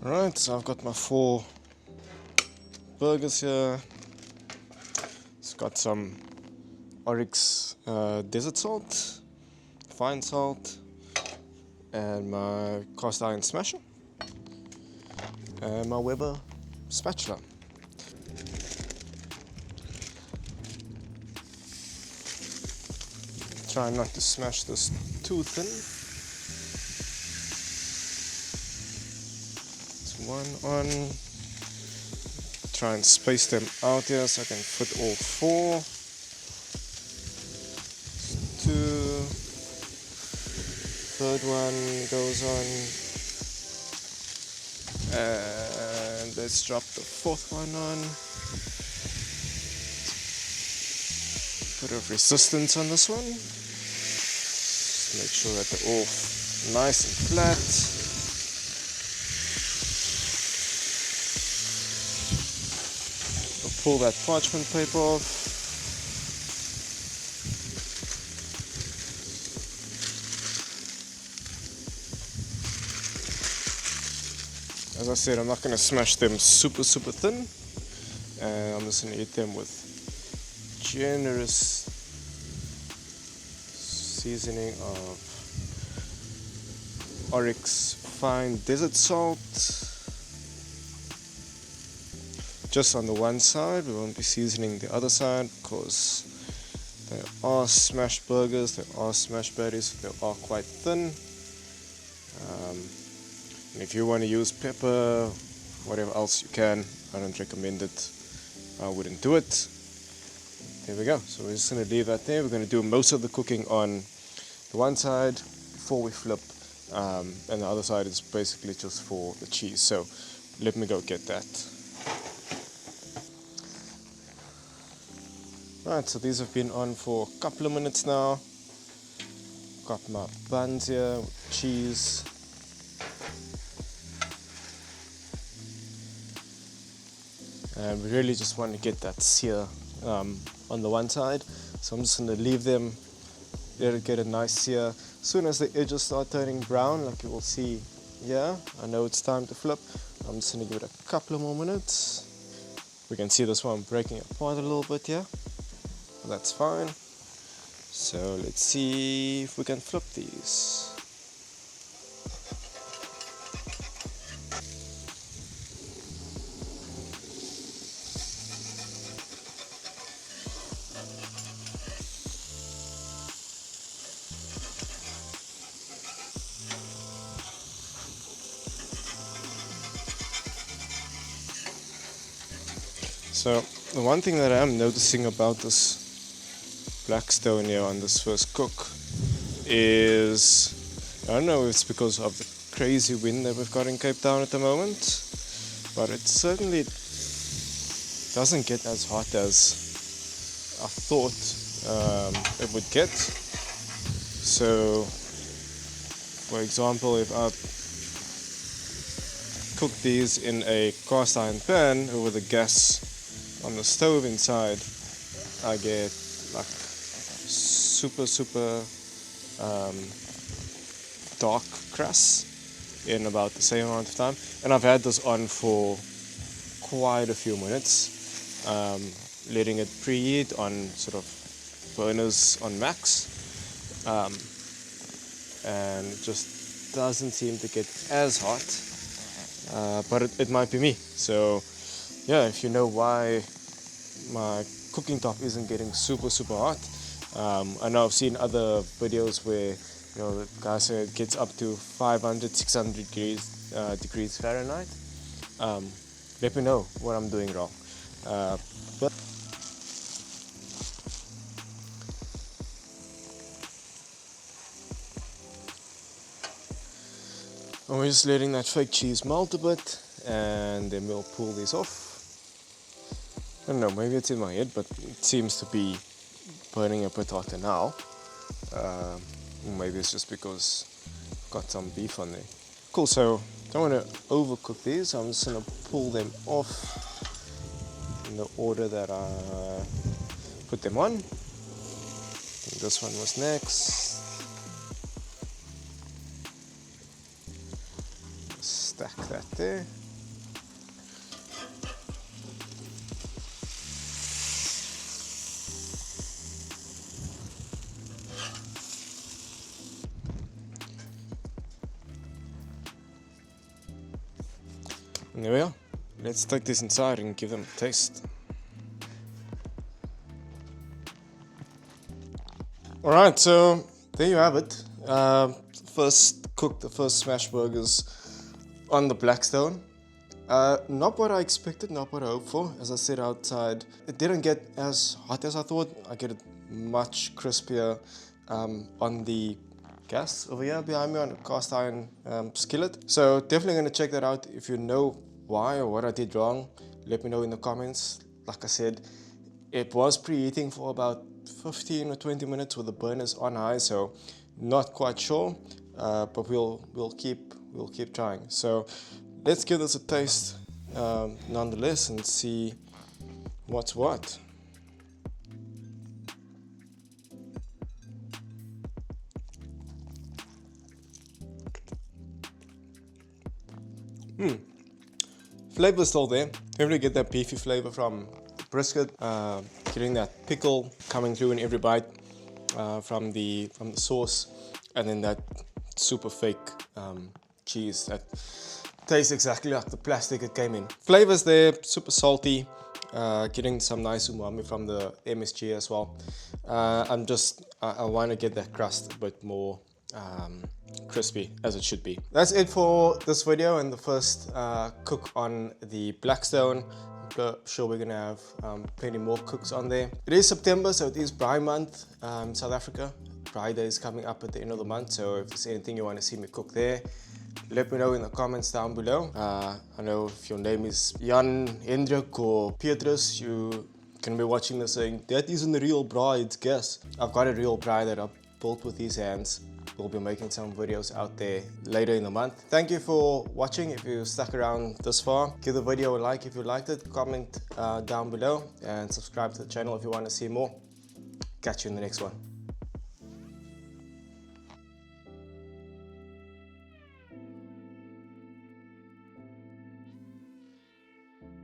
Alright, so I've got my 4 burgers here. It's got some Oryx desert salt, fine salt, and my cast iron smasher, and my Weber spatula. Try not to smash this too thin. One on. Try and space them out here so I can fit all 4. 2. Third one goes on. And let's drop the 4th one on. Bit of resistance on this one. Just make sure that they're all nice and flat. Pull that parchment paper off. As I said, I'm not going to smash them super thin, and I'm just going to eat them with generous seasoning of Oryx fine desert salt. Just on the one side, we won't be seasoning the other side because they are smashed burgers, they are smashed patties, they are quite thin. And if you want to use pepper, whatever else you can, I don't recommend it. I wouldn't do it. There we go. So we're just going to leave that there. We're going to do most of the cooking on the one side before we flip, and the other side is basically just for the cheese. So let me go get that. Right, so these have been on for a couple of minutes now. Got my buns here with cheese. And we really just want to get that sear on the one side. So I'm just going to leave them, let it get a nice sear. As soon as the edges start turning brown, like you will see here, I know it's time to flip. I'm just going to give it a couple of more minutes. We can see this one breaking apart a little bit here. That's fine. So let's see if we can flip these. So the one thing that I am noticing about this Blackstone here on this first cook is, I don't know if it's because of the crazy wind that we've got in Cape Town at the moment, but it certainly doesn't get as hot as I thought it would get. So for example, if I cook these in a cast iron pan over the gas on the stove inside, I get like super dark crust in about the same amount of time. And I've had this on for quite a few minutes, letting it preheat on sort of burners on max, and it just doesn't seem to get as hot, but it might be me. So yeah, if you know why my cooking top isn't getting super hot, I know I've seen other videos where, you know, the guys say it gets up to 500-600 degrees Fahrenheit. Let me know what I'm doing wrong. But we're just letting that fake cheese melt a bit, and then we'll pull these off. I don't know, maybe it's in my head, but it seems to be burning a bit hotter now. Maybe it's just because I've got some beef on there. Cool, so don't want to overcook these. I'm just going to pull them off in the order that I put them on. I think this one was next. Stack that there. And there we are. Let's take this inside and give them a taste. Alright, so there you have it. First cooked the first smash burgers on the Blackstone. Not what I expected, not what I hoped for. As I said outside, it didn't get as hot as I thought. I get it much crispier on the gas over here behind me on a cast iron skillet. So definitely going to check that out. If you know why or what I did wrong, let me know in the comments. Like I said, it was preheating for about 15 or 20 minutes with the burners on high, so not quite sure, but we'll keep trying. So let's give this a taste nonetheless and see what's what. Flavor is still there. Definitely get that beefy flavor from the brisket. Getting that pickle coming through in every bite from the sauce, and then that super fake cheese that tastes exactly like the plastic it came in. Flavors there, super salty. Getting some nice umami from the MSG as well. I want to get that crust a bit more crispy as it should be. That's it for this video and the first cook on the Blackstone. I'm sure we're gonna have plenty more cooks on there. It is September, so it is Braai month in South Africa. Braai Day is coming up at the end of the month, so if there's anything you want to see me cook there, let me know in the comments down below. I know if your name is Jan, Hendrik or Petrus, you can be watching this saying, that isn't a real braai, it's gas. I've got a real braai that I've built with these hands. We'll be making some videos out there later in the month. Thank you for watching. If you stuck around this far, give the video a like if you liked it, comment down below and subscribe to the channel if you want to see more. Catch you in the next one.